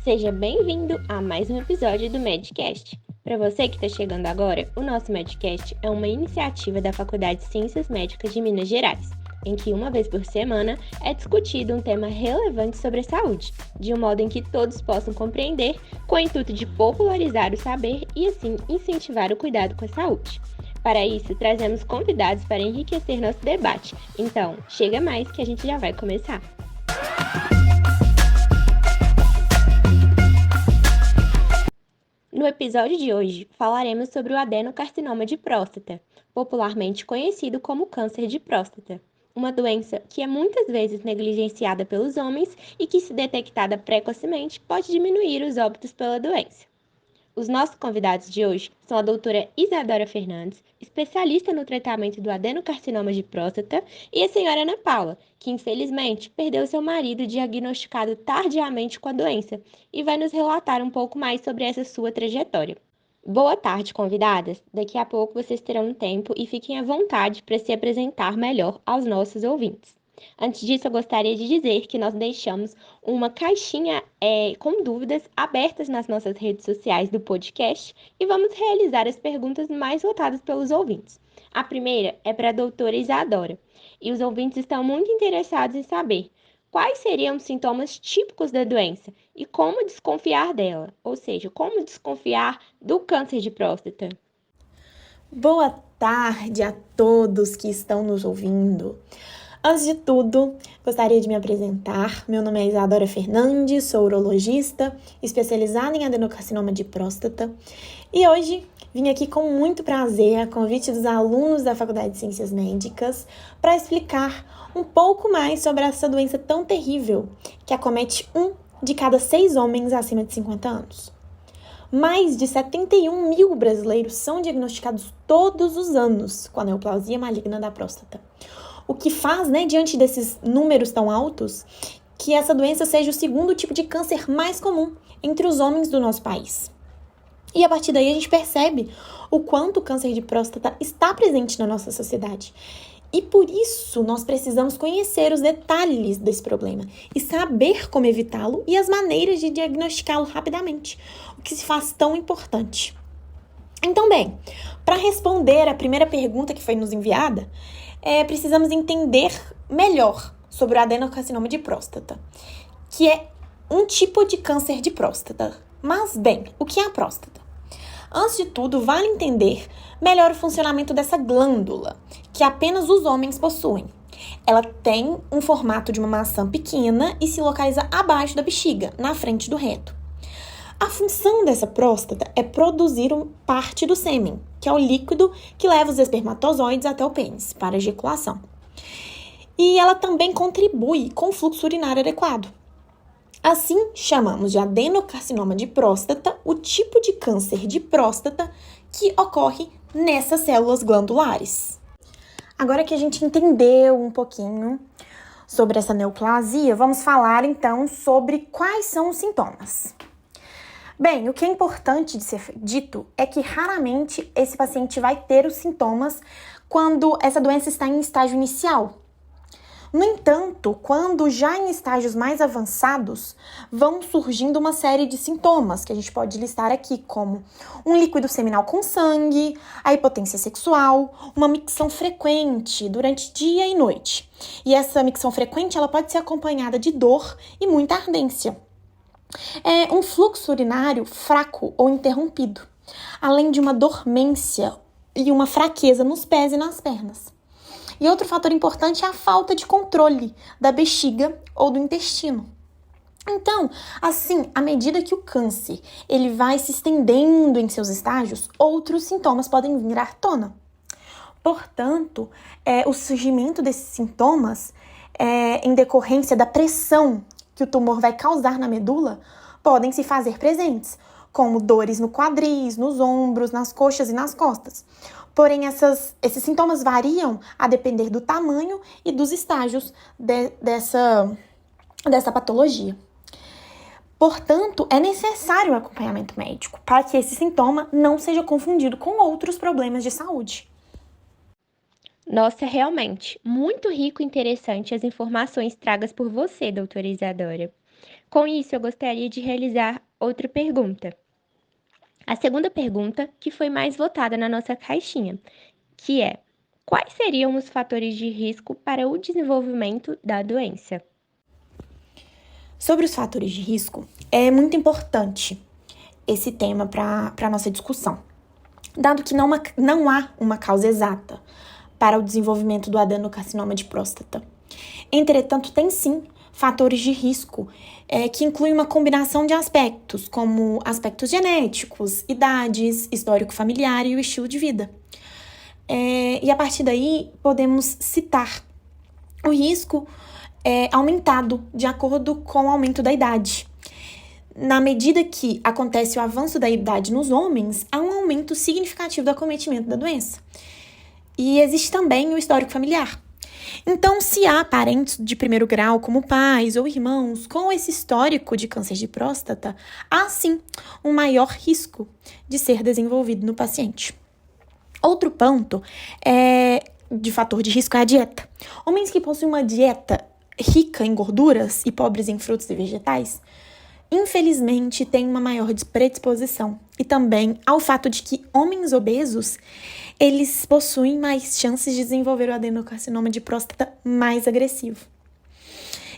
Seja bem-vindo a mais um episódio do Medcast. Para você que está chegando agora, o nosso Medcast é uma iniciativa da Faculdade de Ciências Médicas de Minas Gerais, em que uma vez por semana é discutido um tema relevante sobre a saúde, de um modo em que todos possam compreender, com o intuito de popularizar o saber e assim incentivar o cuidado com a saúde. Para isso, trazemos convidados para enriquecer nosso debate. Então, chega mais que a gente já vai começar. No episódio de hoje, falaremos sobre o adenocarcinoma de próstata, popularmente conhecido como câncer de próstata, uma doença que é muitas vezes negligenciada pelos homens e que, se detectada precocemente, pode diminuir os óbitos pela doença. Os nossos convidados de hoje são a doutora Isadora Fernandes, especialista no tratamento do adenocarcinoma de próstata, e a senhora Ana Paula, que infelizmente perdeu seu marido diagnosticado tardiamente com a doença, e vai nos relatar um pouco mais sobre essa sua trajetória. Boa tarde, convidadas! Daqui a pouco vocês terão um tempo e fiquem à vontade para se apresentar melhor aos nossos ouvintes. Antes disso, eu gostaria de dizer que nós deixamos uma caixinha com dúvidas abertas nas nossas redes sociais do podcast e vamos realizar as perguntas mais votadas pelos ouvintes. A primeira é para a doutora Isadora, e os ouvintes estão muito interessados em saber quais seriam os sintomas típicos da doença e como desconfiar dela, ou seja, como desconfiar do câncer de próstata. Boa tarde a todos que estão nos ouvindo. Antes de tudo, gostaria de me apresentar. Meu nome é Isadora Fernandes, sou urologista, especializada em adenocarcinoma de próstata. E hoje vim aqui com muito prazer, a convite dos alunos da Faculdade de Ciências Médicas, para explicar um pouco mais sobre essa doença tão terrível que acomete 1 de cada 6 homens acima de 50 anos. Mais de 71 mil brasileiros são diagnosticados todos os anos com a neoplasia maligna da próstata. O que faz, diante desses números tão altos, que essa doença seja o segundo tipo de câncer mais comum entre os homens do nosso país. E a partir daí a gente percebe o quanto o câncer de próstata está presente na nossa sociedade. E por isso nós precisamos conhecer os detalhes desse problema e saber como evitá-lo e as maneiras de diagnosticá-lo rapidamente, o que se faz tão importante. Então, bem, para responder a primeira pergunta que foi nos enviada, precisamos entender melhor sobre o adenocarcinoma de próstata, que é um tipo de câncer de próstata. Mas, bem, o que é a próstata? Antes de tudo, vale entender melhor o funcionamento dessa glândula, que apenas os homens possuem. Ela tem um formato de uma maçã pequena e se localiza abaixo da bexiga, na frente do reto. A função dessa próstata é produzir parte do sêmen, que é o líquido que leva os espermatozoides até o pênis, para a ejaculação. E ela também contribui com o fluxo urinário adequado. Assim, chamamos de adenocarcinoma de próstata o tipo de câncer de próstata que ocorre nessas células glandulares. Agora que a gente entendeu um pouquinho sobre essa neoplasia, vamos falar então sobre quais são os sintomas. Bem, o que é importante de ser dito é que raramente esse paciente vai ter os sintomas quando essa doença está em estágio inicial. No entanto, quando já em estágios mais avançados, vão surgindo uma série de sintomas que a gente pode listar aqui, como um líquido seminal com sangue, a impotência sexual, uma micção frequente durante dia e noite. E essa micção frequente ela pode ser acompanhada de dor e muita ardência. Um fluxo urinário fraco ou interrompido, além de uma dormência e uma fraqueza nos pés e nas pernas. E outro fator importante é a falta de controle da bexiga ou do intestino. Então, assim, à medida que o câncer ele vai se estendendo em seus estágios, outros sintomas podem vir à tona. Portanto, o surgimento desses sintomas em decorrência da pressão que o tumor vai causar na medula podem se fazer presentes, como dores no quadris, nos ombros, nas coxas e nas costas. Porém, esses sintomas variam a depender do tamanho e dos estágios dessa patologia. Portanto, é necessário um acompanhamento médico para que esse sintoma não seja confundido com outros problemas de saúde. Nossa, realmente, muito rico e interessante as informações tragas por você, doutora Isadora. Com isso, eu gostaria de realizar outra pergunta. A segunda pergunta, que foi mais votada na nossa caixinha, que é: quais seriam os fatores de risco para o desenvolvimento da doença? Sobre os fatores de risco, é muito importante esse tema para a nossa discussão, dado que não há uma causa exata para o desenvolvimento do adenocarcinoma de próstata. Entretanto, tem sim fatores de risco que incluem uma combinação de aspectos, como aspectos genéticos, idades, histórico familiar e o estilo de vida. E a partir daí, podemos citar o risco aumentado de acordo com o aumento da idade. Na medida que acontece o avanço da idade nos homens, há um aumento significativo do acometimento da doença. E existe também o histórico familiar. Então, se há parentes de primeiro grau, como pais ou irmãos, com esse histórico de câncer de próstata, há sim um maior risco de ser desenvolvido no paciente. Outro ponto de fator de risco é a dieta. Homens que possuem uma dieta rica em gorduras e pobres em frutos e vegetais, infelizmente, têm uma maior predisposição. E também ao fato de que homens obesos, eles possuem mais chances de desenvolver o adenocarcinoma de próstata mais agressivo.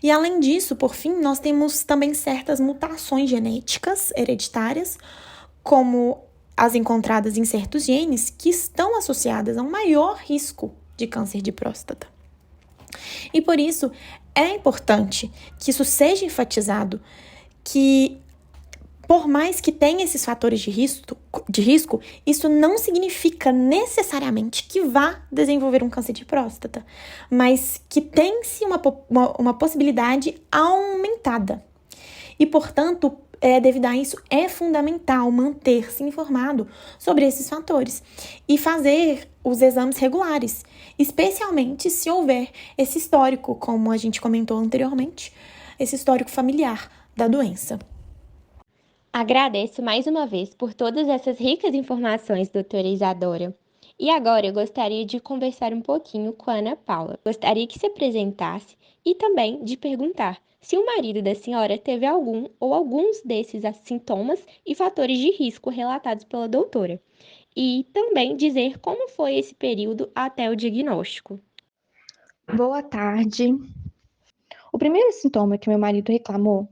E além disso, por fim, nós temos também certas mutações genéticas hereditárias, como as encontradas em certos genes, que estão associadas a um maior risco de câncer de próstata. E por isso, é importante que isso seja enfatizado, que por mais que tenha esses fatores de risco, isso não significa necessariamente que vá desenvolver um câncer de próstata, mas que tem-se uma possibilidade aumentada. E, portanto, devido a isso, é fundamental manter-se informado sobre esses fatores e fazer os exames regulares, especialmente se houver esse histórico, como a gente comentou anteriormente, esse histórico familiar da doença. Agradeço mais uma vez por todas essas ricas informações, doutora Isadora. E agora eu gostaria de conversar um pouquinho com a Ana Paula. Gostaria que se apresentasse e também de perguntar se o marido da senhora teve algum ou alguns desses sintomas e fatores de risco relatados pela doutora. E também dizer como foi esse período até o diagnóstico. Boa tarde. O primeiro sintoma que meu marido reclamou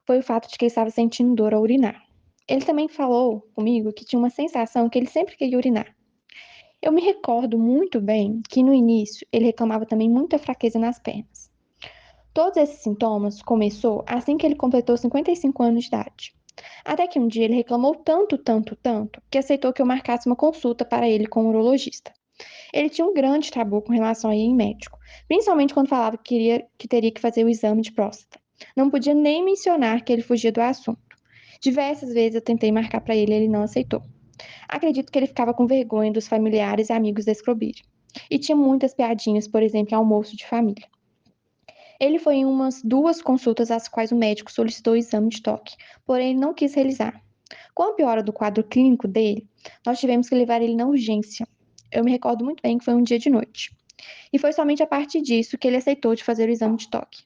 foi o fato de que ele estava sentindo dor ao urinar. Ele também falou comigo que tinha uma sensação que ele sempre queria urinar. Eu me recordo muito bem que no início ele reclamava também muita fraqueza nas pernas. Todos esses sintomas começou assim que ele completou 55 anos de idade. Até que um dia ele reclamou tanto, que aceitou que eu marcasse uma consulta para ele com um urologista. Ele tinha um grande tabu com relação a ir em médico, principalmente quando falava que teria que fazer o exame de próstata. Não podia nem mencionar que ele fugia do assunto. Diversas vezes eu tentei marcar para ele e ele não aceitou. Acredito que ele ficava com vergonha dos familiares e amigos descobrirem. E tinha muitas piadinhas, por exemplo, em almoço de família. Ele foi em umas 2 consultas às quais o médico solicitou o exame de toque, porém ele não quis realizar. Com a piora do quadro clínico dele, nós tivemos que levar ele na urgência. Eu me recordo muito bem que foi um dia de noite. E foi somente a partir disso que ele aceitou de fazer o exame de toque.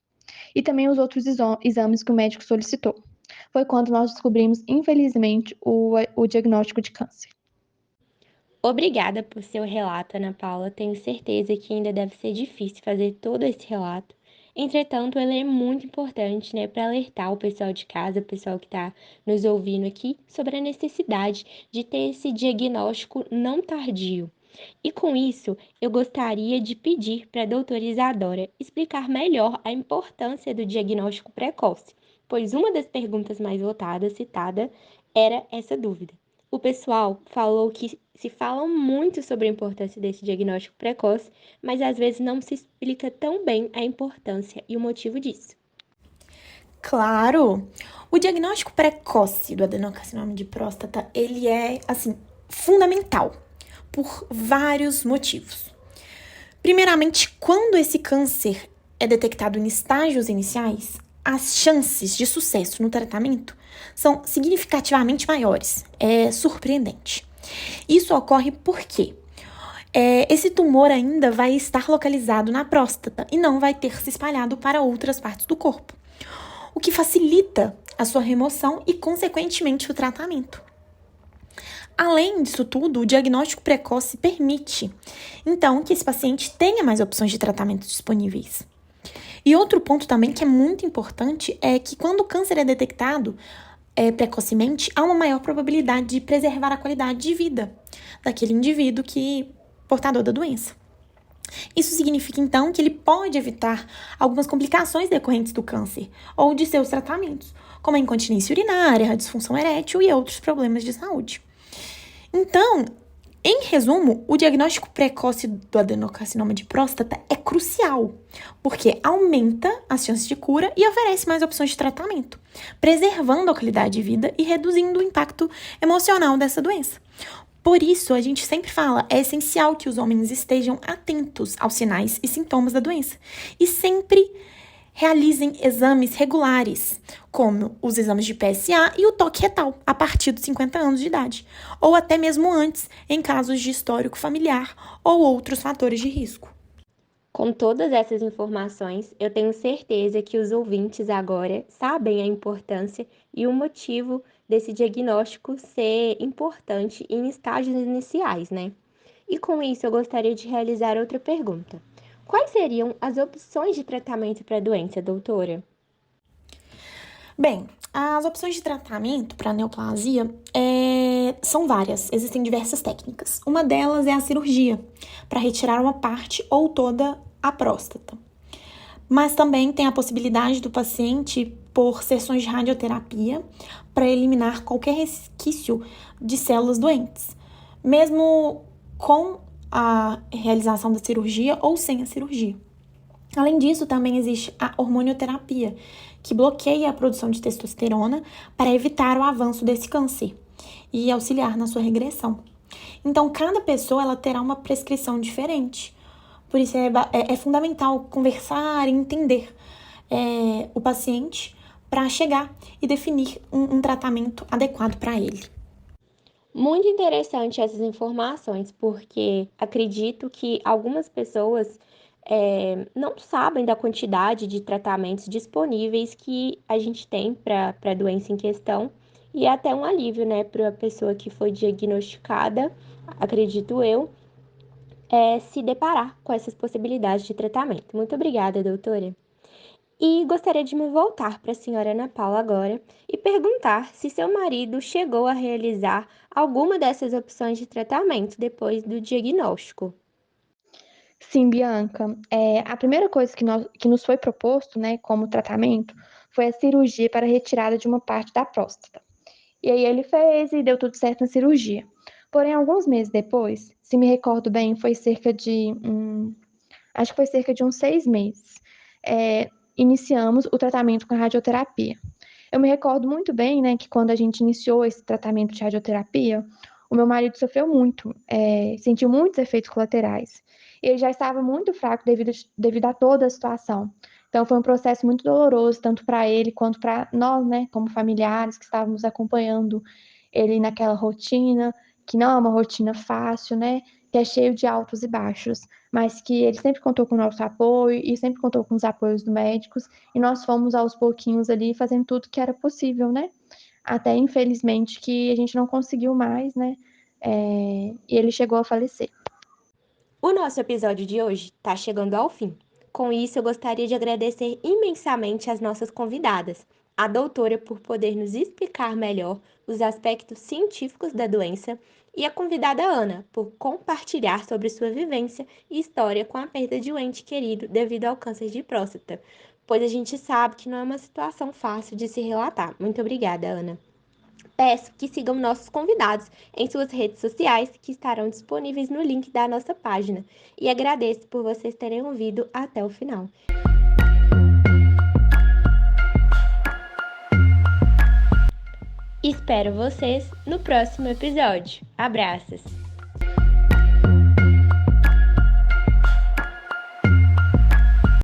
E também os outros exames que o médico solicitou. Foi quando nós descobrimos, infelizmente, o diagnóstico de câncer. Obrigada por seu relato, Ana Paula. Tenho certeza que ainda deve ser difícil fazer todo esse relato. Entretanto, ele é muito importante, né, para alertar o pessoal de casa, o pessoal que está nos ouvindo aqui, sobre a necessidade de ter esse diagnóstico não tardio. E com isso, eu gostaria de pedir para a doutora Isadora explicar melhor a importância do diagnóstico precoce, pois uma das perguntas mais votadas citada era essa dúvida. O pessoal falou que se fala muito sobre a importância desse diagnóstico precoce, mas às vezes não se explica tão bem a importância e o motivo disso. Claro! O diagnóstico precoce do adenocarcinoma de próstata, ele é, fundamental por vários motivos. Primeiramente, quando esse câncer é detectado em estágios iniciais, as chances de sucesso no tratamento são significativamente maiores. É surpreendente. Isso ocorre porque esse tumor ainda vai estar localizado na próstata e não vai ter se espalhado para outras partes do corpo. o que facilita a sua remoção e, consequentemente, o tratamento. Além disso tudo, o diagnóstico precoce permite, então, que esse paciente tenha mais opções de tratamento disponíveis. E outro ponto também que é muito importante é que quando o câncer é detectado precocemente, há uma maior probabilidade de preservar a qualidade de vida daquele indivíduo portador da doença. Isso significa, então, que ele pode evitar algumas complicações decorrentes do câncer ou de seus tratamentos, como a incontinência urinária, a disfunção erétil e outros problemas de saúde. Então, em resumo, o diagnóstico precoce do adenocarcinoma de próstata é crucial, porque aumenta as chances de cura e oferece mais opções de tratamento, preservando a qualidade de vida e reduzindo o impacto emocional dessa doença. Por isso, a gente sempre fala, é essencial que os homens estejam atentos aos sinais e sintomas da doença e sempre realizem exames regulares, como os exames de PSA e o toque retal, a partir dos 50 anos de idade, ou até mesmo antes, em casos de histórico familiar ou outros fatores de risco. Com todas essas informações, eu tenho certeza que os ouvintes agora sabem a importância e o motivo desse diagnóstico ser importante em estágios iniciais, né? E com isso, eu gostaria de realizar outra pergunta. Quais seriam as opções de tratamento para a doença, doutora? Bem, as opções de tratamento para neoplasia são várias, existem diversas técnicas. Uma delas é a cirurgia, para retirar uma parte ou toda a próstata. Mas também tem a possibilidade do paciente por sessões de radioterapia para eliminar qualquer resquício de células doentes, mesmo com a realização da cirurgia ou sem a cirurgia. Além disso, também existe a hormonioterapia, que bloqueia a produção de testosterona para evitar o avanço desse câncer e auxiliar na sua regressão. Então, cada pessoa ela terá uma prescrição diferente. Por isso, é fundamental conversar e entender o paciente para chegar e definir um tratamento adequado para ele. Muito interessante essas informações, porque acredito que algumas pessoas não sabem da quantidade de tratamentos disponíveis que a gente tem para a doença em questão, e é até um alívio, né, para a pessoa que foi diagnosticada, acredito eu, se deparar com essas possibilidades de tratamento. Muito obrigada, doutora. E gostaria de me voltar para a senhora Ana Paula agora e perguntar se seu marido chegou a realizar alguma dessas opções de tratamento depois do diagnóstico. Sim, Bianca, a primeira coisa que nos foi proposto, né, como tratamento, foi a cirurgia para a retirada de uma parte da próstata. E aí ele fez e deu tudo certo na cirurgia. Porém, alguns meses depois, se me recordo bem, foi acho que foi cerca de uns 6 meses, iniciamos o tratamento com a radioterapia. Eu me recordo muito bem, né, que quando a gente iniciou esse tratamento de radioterapia, o meu marido sofreu muito, sentiu muitos efeitos colaterais. Ele já estava muito fraco devido a toda a situação. Então, foi um processo muito doloroso, tanto para ele quanto para nós, né, como familiares que estávamos acompanhando ele naquela rotina, que não é uma rotina fácil, né, que é cheio de altos e baixos, mas que ele sempre contou com o nosso apoio e sempre contou com os apoios dos médicos, e nós fomos aos pouquinhos ali fazendo tudo que era possível, né, até infelizmente que a gente não conseguiu mais, né, e ele chegou a falecer. O nosso episódio de hoje está chegando ao fim. Com isso, eu gostaria de agradecer imensamente às nossas convidadas, a doutora por poder nos explicar melhor os aspectos científicos da doença e a convidada Ana por compartilhar sobre sua vivência e história com a perda de um ente querido devido ao câncer de próstata, pois a gente sabe que não é uma situação fácil de se relatar. Muito obrigada, Ana. Peço que sigam nossos convidados em suas redes sociais, que estarão disponíveis no link da nossa página. E agradeço por vocês terem ouvido até o final. Espero vocês no próximo episódio. Abraços!